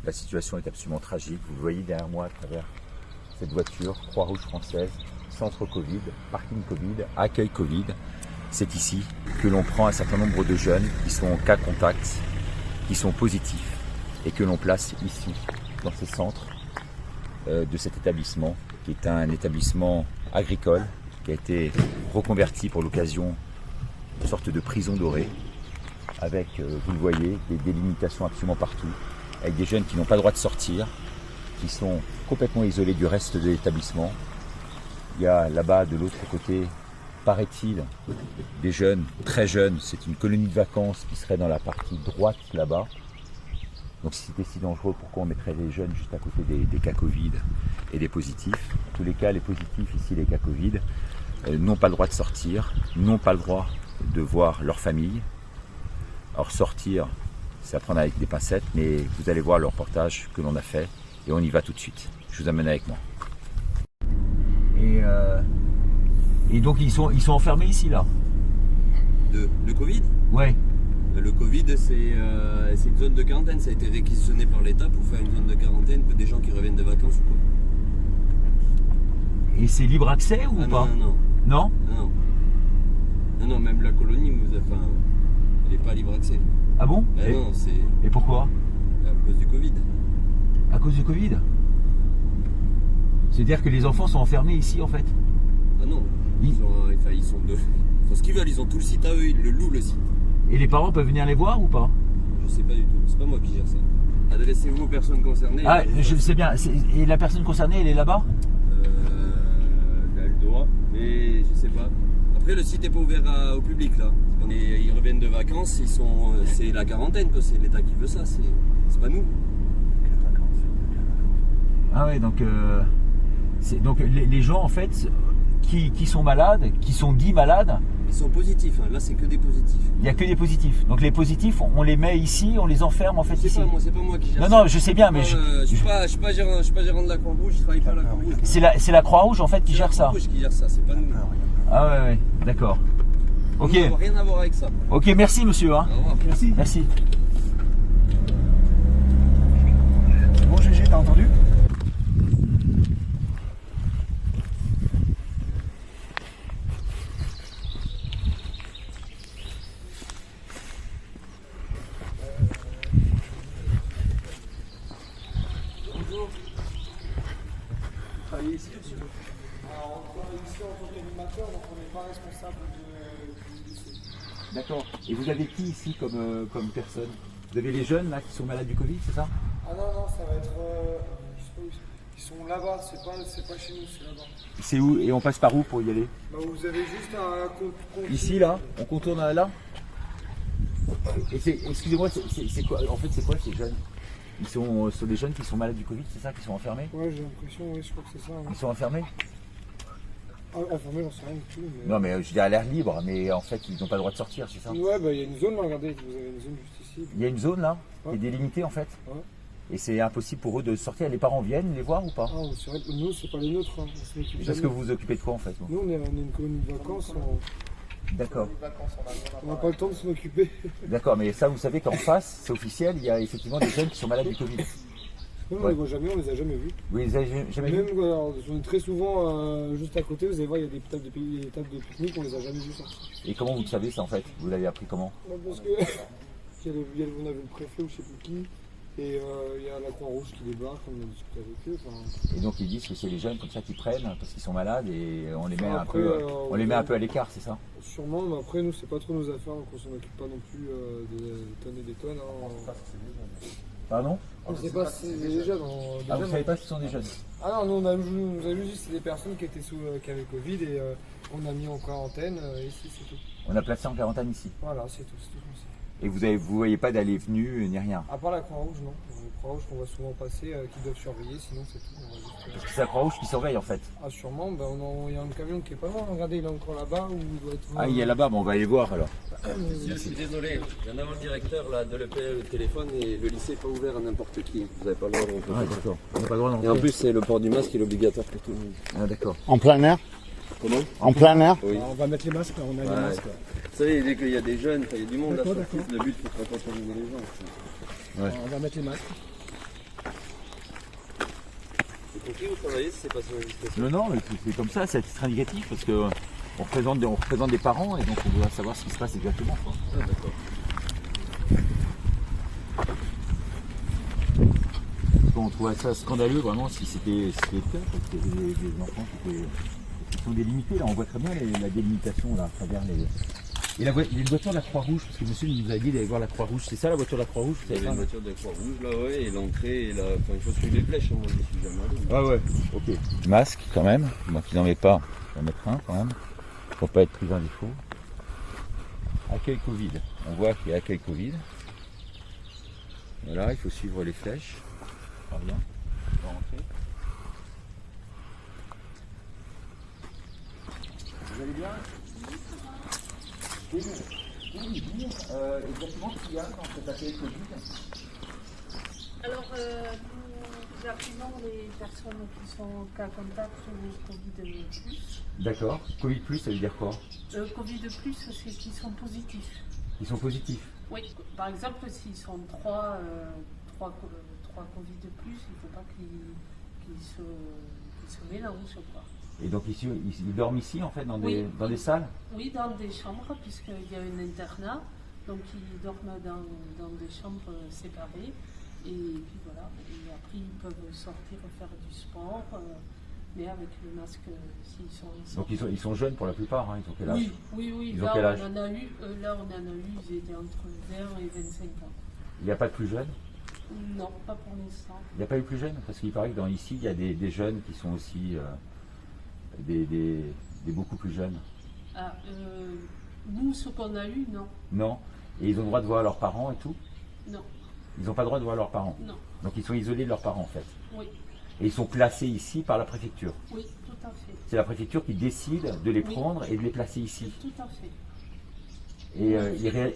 La situation est absolument tragique. Vous le voyez derrière moi à travers cette voiture, Croix-Rouge française, centre Covid, parking Covid, accueil Covid. C'est ici que l'on prend un certain nombre de jeunes qui sont en cas contact, qui sont positifs et que l'on place ici, dans ces centres de cet établissement, qui est un établissement agricole, qui a été reconverti pour l'occasion une sorte de prison dorée, avec, vous le voyez, des délimitations absolument partout, avec des jeunes qui n'ont pas le droit de sortir, qui sont complètement isolés du reste de l'établissement. Il y a là-bas, de l'autre côté, paraît-il, des jeunes, très jeunes, c'est une colonie de vacances qui serait dans la partie droite là-bas. Donc si c'était si dangereux, pourquoi on mettrait les jeunes juste à côté des cas Covid et des positifs? En tous les cas, les positifs, ici les cas Covid, n'ont pas le droit de sortir, n'ont pas le droit de voir leur famille. Alors sortir, c'est à prendre avec des pincettes, mais vous allez voir le reportage que l'on a fait et on y va tout de suite. Je vous amène avec moi. Et donc ils sont enfermés ici là? Le Covid? Ouais. Le Covid, c'est une zone de quarantaine. Ça a été réquisitionné par l'État pour faire une zone de quarantaine pour des gens qui reviennent de vacances ou quoi. Et c'est libre accès ou pas? Non. Non? Non, même la colonie, elle n'est pas libre accès. Ah bon? Et pourquoi? À cause du Covid. À cause du Covid? C'est-à-dire que les enfants sont enfermés ici en fait? Ah non, ils sont deux. Ils font ce qu'ils veulent, ils ont tout le site à eux, ils le louent le site. Et les parents peuvent venir les voir ou pas? Je sais pas du tout, c'est pas moi qui gère ça. Adressez-vous aux personnes concernées. Ah, je sais bien. Et la personne concernée, elle est là-bas? Elle doit, mais je sais pas. Après, le site n'est pas ouvert au public là. Ils reviennent de vacances, c'est la quarantaine, c'est l'État qui veut ça, c'est pas nous. Ah ouais, donc les gens en fait qui sont malades, qui sont dits malades. Ils sont positifs, hein. Là c'est que des positifs. Il n'y a que des positifs. Donc les positifs, on les met ici, on les enferme en fait ici. C'est pas moi qui gère ça. Non, je sais bien, mais je suis pas gérant de la Croix-Rouge, je travaille pas à la Croix-Rouge. C'est la Croix-Rouge en fait qui gère ça. C'est la Croix-Rouge qui gère ça, c'est pas nous. Ah ouais, d'accord. Ok. On n'a rien à voir avec ça. Ok, merci monsieur. Hein. Au revoir. Merci. Bon GG, t'as entendu? Ici, monsieur. Alors, on travaille ici en tant qu'animateur, donc on n'est pas responsable du lycée. D'accord. Et vous avez qui ici comme personne? Vous avez les jeunes là qui sont malades du Covid, c'est ça? Ah non, ça va être. Je sais pas où ils sont là-bas, c'est pas chez nous, c'est là-bas. C'est où? Et on passe par où pour y aller? Bah, vous avez juste un compte. Ici là? On contourne là? Et excusez-moi, c'est quoi? En fait, c'est quoi ces jeunes? Ils sont des jeunes qui sont malades du Covid, c'est ça, qui sont enfermés? Ouais, j'ai l'impression, oui, je crois que c'est ça. Ouais. Ils sont enfermés? Ah, enfermés, j'en sais rien du tout. Mais... Non, mais je dis à l'air libre, mais en fait, ils n'ont pas le droit de sortir, c'est ça? Ouais, bah il y a une zone là, regardez, vous avez une zone juste ici. Il y a une zone là, Ouais. qui est délimitée en fait? Ouais. Et c'est impossible pour eux de sortir. Les parents viennent les voir ou pas? Ah, c'est vrai que nous, c'est pas les nôtres. Hein. On s'en occupe Parce que jamais. vous vous occupez de quoi en fait? Nous, on est une colonie de vacances. D'accord. On n'a pas le temps de s'en occuper. D'accord, mais ça, vous savez qu'en face, c'est officiel, il y a effectivement des jeunes qui sont malades du Covid. Nous, on Ouais. les voit jamais, on les a jamais vus. Vous les avez jamais vus? Même, alors, on est très souvent juste à côté, vous allez voir, il y a des tables de pique-nique, on les a jamais vus sortir. Et comment vous le savez ça en fait? Vous l'avez appris comment? Non, parce que on avait le préfet ou je sais plus qui, et il y a la Croix-Rouge qui débarque, on a discuté avec eux. Enfin... Et donc ils disent que c'est les jeunes comme ça qui prennent parce qu'ils sont malades et on les met Après, on les met un peu à l'écart, c'est ça? Sûrement, mais après, nous, c'est pas trop nos affaires, donc on s'en occupe pas non plus des tonnes et des tonnes. Hein. Pardon? On sait pas si c'est des jeunes. Ah, vous savez pas si ce sont des jeunes? Ah non, nous, on a juste dit que c'est des personnes qui étaient qui avaient Covid et on a mis en quarantaine ici, c'est tout. On a placé en quarantaine ici. Voilà, c'est tout ce qu'on sait. Et vous voyez pas d'aller venu ni rien? À part la Croix-Rouge, non. La Croix-Rouge qu'on voit souvent passer, qui doivent surveiller, sinon c'est tout. On va juste, Parce que c'est la Croix-Rouge qui surveille en fait. Ah sûrement, ben, il y a un camion qui est pas loin, regardez, il est encore là-bas où il doit être... Ah, il est là-bas, bon, on va aller voir alors. Monsieur, je suis désolé, je viens d'avoir le directeur là, de l'EPL au téléphone et le lycée n'est pas ouvert à n'importe qui. Vous n'avez pas le droit de rentrer. Ah, d'accord. On n'a pas le droit d'entrer. Et en plus, c'est le port du masque qui est obligatoire pour tout le monde. Ah, d'accord. En plein air? Comment? En plein air? Oui. Alors, on va mettre les masques, là, on a les masques. Là. Vous savez, dès qu'il y a des jeunes, il y a du monde là D'accord, sur le d'accord. site, le but c'est de pas contaminer les gens. Ouais. Alors, on va mettre les masques. Et pour qui vous travaillez si c'est pas sur indiscrétion? Non, non, mais c'est comme ça, c'est à titre indicatif parce que on représente des parents et donc on doit savoir ce qui se passe exactement, quoi. Ah d'accord. On trouvait ça scandaleux vraiment si c'était le cas, parce qu'il y avait des enfants qui sont délimités. Là, on voit très bien la délimitation là, à travers les. Et il y a une voiture de la Croix-Rouge, parce que monsieur nous a dit d'aller voir la Croix-Rouge. C'est ça la voiture de la Croix-Rouge? Il y avait une voiture de Croix-Rouge là, ouais, et l'entrée, enfin il faut suivre les flèches, hein, moi je suis jamais allé. Ah ouais, ok. Masque quand même, moi qui n'en mets pas, je vais en mettre un quand même, pour pas être pris en défaut. Accueil Covid, on voit qu'il y a accueil Covid. Voilà, il faut suivre les flèches. Très bien, on va rentrer. Vous allez bien? Oui, exactement ce qu'il y a dans cet accueil Covid. Alors, nous appelons les personnes qui sont en cas contact ou Covid+. D'accord. Covid+, ça veut dire quoi? Covid+, c'est qu'ils sont positifs. Ils sont positifs. Oui. Par exemple, s'ils sont 3 Covid+, il ne faut pas qu'ils se mélangent, quoi. Et donc ici, ils dorment ici en fait dans Oui. des salles? Oui, dans des chambres, puisqu'il y a un internat. Donc ils dorment dans des chambres séparées. Et puis voilà. Et après, ils peuvent sortir faire du sport, mais avec le masque s'ils sont ensemble. Donc ils sont jeunes pour la plupart, hein. Ils ont quel âge? Oui. Ils ont quel âge? On en a eu, ils étaient entre 20 et 25 ans. Il n'y a pas de plus jeunes? Non, pas pour l'instant. Il n'y a pas eu plus jeunes? Parce qu'il paraît que ici, il y a des jeunes qui sont aussi des beaucoup plus jeunes. Ah, nous, ce qu'on a eu, non. Non? Et ils ont le droit de voir leurs parents et tout? Non, Ils n'ont pas le droit de voir leurs parents? non. Donc ils sont isolés de leurs parents en fait. Oui, Et ils sont placés ici par la préfecture. oui, tout à fait. C'est la préfecture qui décide de les Oui. prendre et de les placer ici. Tout à fait. Et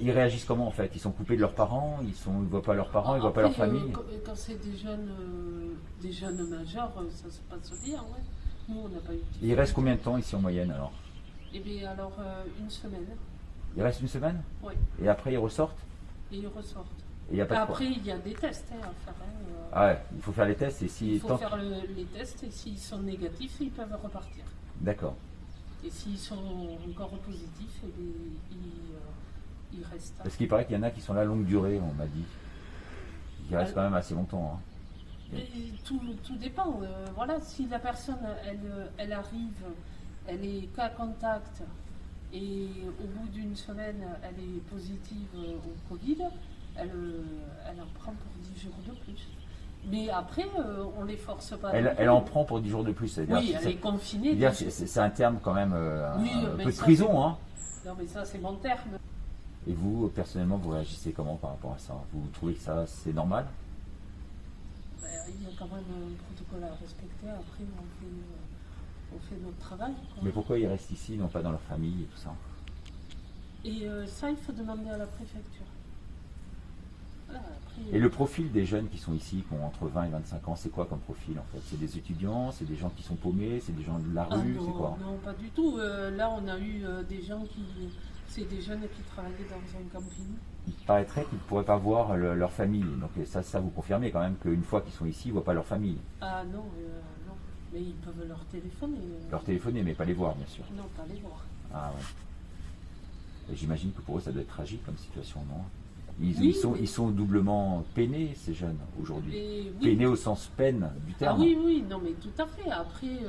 ils réagissent comment en fait? Ils sont coupés de leurs parents, ils ne voient pas leurs parents, ils ne voient pas leur Après, famille. Quand c'est des jeunes majeurs, ça se passe bien, ouais. Nous, on n'a pas eu de Et ils restent combien de temps ici en moyenne alors? Eh bien, alors, une semaine, Ils restent une semaine? oui, Et après ils ressortent? et ils ressortent. Et il n'y a pas de Après, il y a des tests à faire. Ah ouais, il faut faire les tests et si Il faut faire les tests, et s'ils sont négatifs, ils peuvent repartir. D'accord. Et s'ils sont encore positifs, eh bien, ils restent. Parce qu'il paraît qu'il y en a qui sont là longue durée, on m'a dit. Ils restent quand même assez longtemps. Hein. Et tout dépend. Voilà, si la personne, elle arrive, elle est cas contact, et au bout d'une semaine, elle est positive au Covid, elle en prend pour 10 jours de plus. Mais après, on ne les force pas. Elle en prend pour 10 jours de plus. C'est-à-dire, Oui, elle est confinée. c'est un terme quand même Oui, un mais peu de ça, prison. Hein. Non, mais ça, c'est mon terme. Et vous, personnellement, vous réagissez comment par rapport à ça? Vous trouvez que ça, c'est normal? Ben, il y a quand même un protocole à respecter. Après, on fait notre travail, quoi. Mais pourquoi ils restent ici, non pas dans leur famille et tout ça? Et ça, il faut demander à la préfecture. Voilà, après, Et le profil des jeunes qui sont ici, qui ont entre 20 et 25 ans, c'est quoi comme profil en fait? C'est des étudiants, c'est des gens qui sont paumés, c'est des gens de la rue, non, c'est quoi? non, pas du tout. Là, on a eu des gens c'est des jeunes qui travaillaient dans un camping. Il paraîtrait qu'ils ne pourraient pas voir leur famille. Donc ça vous confirmez quand même qu'une fois qu'ils sont ici, ils ne voient pas leur famille. Ah non, non. Mais ils peuvent leur téléphoner. Leur téléphoner, mais pas les voir, bien sûr. Non, pas les voir. Ah ouais. Et j'imagine que pour eux, ça doit être tragique comme situation, non? Oui, Ils sont doublement peinés, ces jeunes, aujourd'hui. Et oui. Peinés au sens peine du Ah terme. oui, non, mais tout à fait. Après,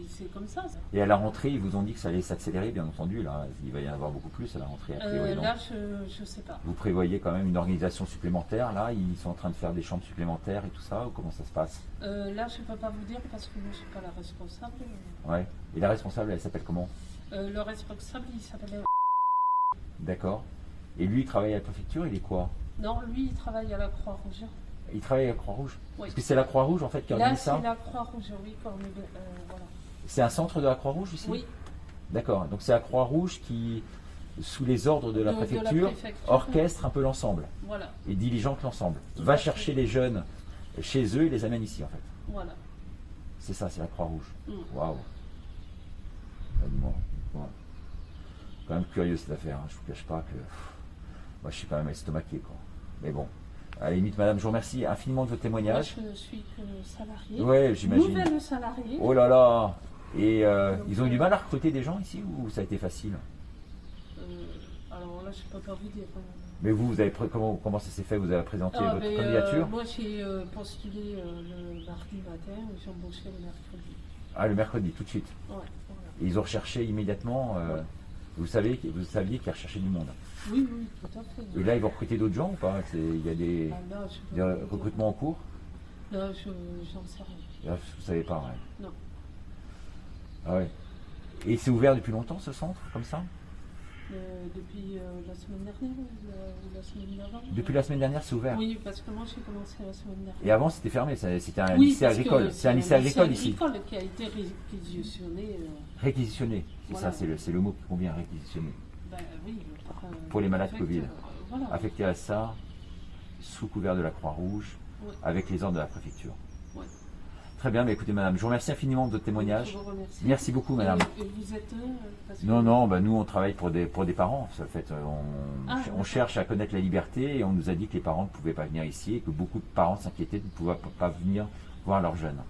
c'est comme ça. Et à la rentrée, ils vous ont dit que ça allait s'accélérer, bien entendu. Là, il va y en avoir beaucoup plus à la rentrée. A priori, non? Là, je sais pas. Vous prévoyez quand même une organisation supplémentaire, là? Ils sont en train de faire des chambres supplémentaires et tout ça, ou comment ça se passe? Là, je ne peux pas vous dire parce que moi, je ne suis pas la responsable. Ouais. Et la responsable, elle s'appelle comment? Le responsable, il s'appelle... D'accord. Et lui, il travaille à la préfecture, il est quoi? Non, lui, il travaille à la Croix-Rouge. Il travaille à la Croix-Rouge? Oui. Parce que c'est la Croix-Rouge, en fait, qui Là, organise ça? c'est la Croix-Rouge, oui, voilà. C'est un centre de la Croix-Rouge, ici? Oui. D'accord. Donc c'est la Croix-Rouge qui, sous les ordres de la préfecture, orchestre un peu l'ensemble. Voilà. Et diligente l'ensemble. Tout Va à fait. chercher les jeunes chez eux et les amène ici, en fait. Voilà. C'est ça, c'est la Croix-Rouge. Mm. Waouh. Dis-moi. Ouais. Quand même curieux cette affaire, hein. Je ne vous cache pas que moi je suis quand même estomaqué, quoi. Mais bon. À la limite, madame, je vous remercie infiniment de votre Moi, témoignage. je suis que salariée. Ouais, j'imagine. Nouvelle salariée. Oh là là. Et ils ont eu du mal à recruter des gens ici ou ça a été facile? Alors là, je peux pas vous dire. Mais vous avez comment ça s'est fait? Vous avez présenté votre candidature? Moi, j'ai postulé le mardi matin, j'ai embauché le mercredi. Ah, le mercredi, tout de suite. Ouais, voilà. Et ils ont recherché immédiatement. Ouais. Vous saviez qu'ils recherchaient du monde. Oui, oui, tout à fait. Et là, ils vont recruter d'autres gens ou pas? Il y a des, Ah, là, je peux des pas vous dire. recrutements en cours? Là, j'en sais rien. Là, vous ne savez pas, ouais. Non. Ah ouais. Et c'est ouvert depuis longtemps ce centre, comme ça? Depuis la semaine dernière ou la semaine d'avant. Depuis la semaine dernière, c'est ouvert. Oui, parce que moi j'ai commencé la semaine dernière. Et avant, c'était fermé. C'était un Oui, lycée parce que agricole. C'est un lycée agricole ici. agricole qui a été réquisitionné. Réquisitionné. C'est Voilà. ça, c'est le mot qui convient, réquisitionné. Ben, oui, Pour les malades affecté, Covid. Voilà. Affecté à ça, sous couvert de la Croix-Rouge, Ouais. avec les ordres de la préfecture. Ouais. Très bien, mais écoutez, madame, je vous remercie infiniment de votre témoignage. Je vous remercie. Merci beaucoup, madame. Et vous êtes parce que- Non, non, bah nous on travaille pour des parents. En fait, Ah, on d'accord. cherche à connaître la liberté et on nous a dit que les parents ne pouvaient pas venir ici et que beaucoup de parents s'inquiétaient de ne pouvoir pas venir voir leurs jeunes.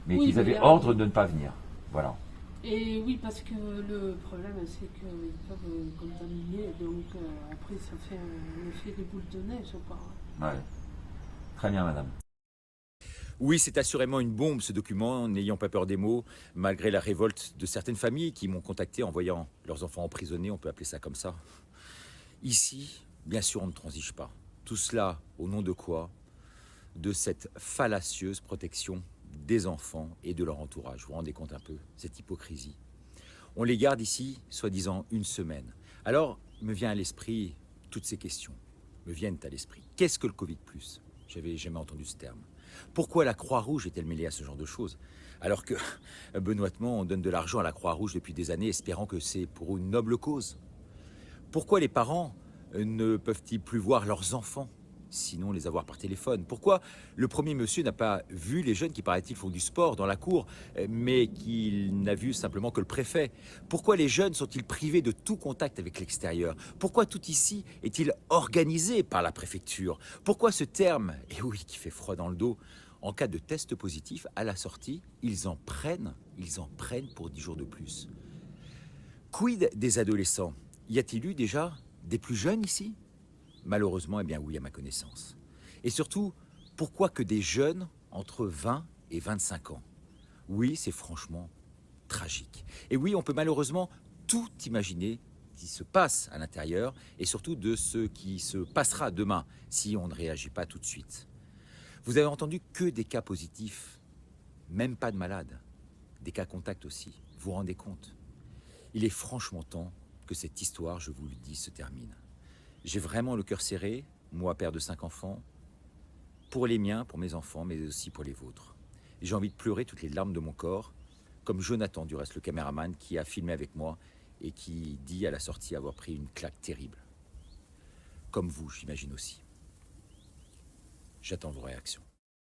Mais Oui, qu'ils mais avaient là- ordre de ne pas venir. Voilà. Et oui, parce que le problème, c'est qu'ils peuvent contaminer, donc après, ça fait un effet de boule de neige, quoi. Ouais. Très bien, madame. Oui, c'est assurément une bombe ce document, n'ayant pas peur des mots, malgré la révolte de certaines familles qui m'ont contacté en voyant leurs enfants emprisonnés, on peut appeler ça comme ça. Ici, bien sûr, on ne transige pas. Tout cela au nom de quoi? De cette fallacieuse protection des enfants et de leur entourage. Vous vous rendez compte un peu, cette hypocrisie. On les garde ici, soi-disant, une semaine. Alors, me vient à l'esprit, toutes ces questions me viennent à l'esprit. Qu'est-ce que le Covid+? J'avais jamais entendu ce terme. Pourquoi la Croix-Rouge est-elle mêlée à ce genre de choses? Alors que, benoîtement, on donne de l'argent à la Croix-Rouge depuis des années, espérant que c'est pour une noble cause. Pourquoi les parents ne peuvent-ils plus voir leurs enfants, sinon les avoir par téléphone? Pourquoi le premier monsieur n'a pas vu les jeunes qui, paraît-il, font du sport dans la cour, mais qu'il n'a vu simplement que le préfet? Pourquoi les jeunes sont-ils privés de tout contact avec l'extérieur? Pourquoi tout ici est-il organisé par la préfecture? Pourquoi ce terme, et oui, qui fait froid dans le dos, en cas de test positif, à la sortie, ils en prennent pour 10 jours de plus? Quid des adolescents? Y a-t-il eu déjà des plus jeunes ici? Malheureusement, eh bien oui, à ma connaissance. Et surtout, pourquoi que des jeunes entre 20 et 25 ans? Oui, c'est franchement tragique. Et oui, on peut malheureusement tout imaginer qui se passe à l'intérieur et surtout de ce qui se passera demain si on ne réagit pas tout de suite. Vous avez entendu que des cas positifs, même pas de malades, des cas contacts aussi. Vous vous rendez compte? Il est franchement temps que cette histoire, je vous le dis, se termine. J'ai vraiment le cœur serré, moi, père de 5 enfants, pour les miens, pour mes enfants, mais aussi pour les vôtres. J'ai envie de pleurer toutes les larmes de mon corps, comme Jonathan, du reste, le caméraman, qui a filmé avec moi et qui dit à la sortie avoir pris une claque terrible. Comme vous, j'imagine aussi. J'attends vos réactions.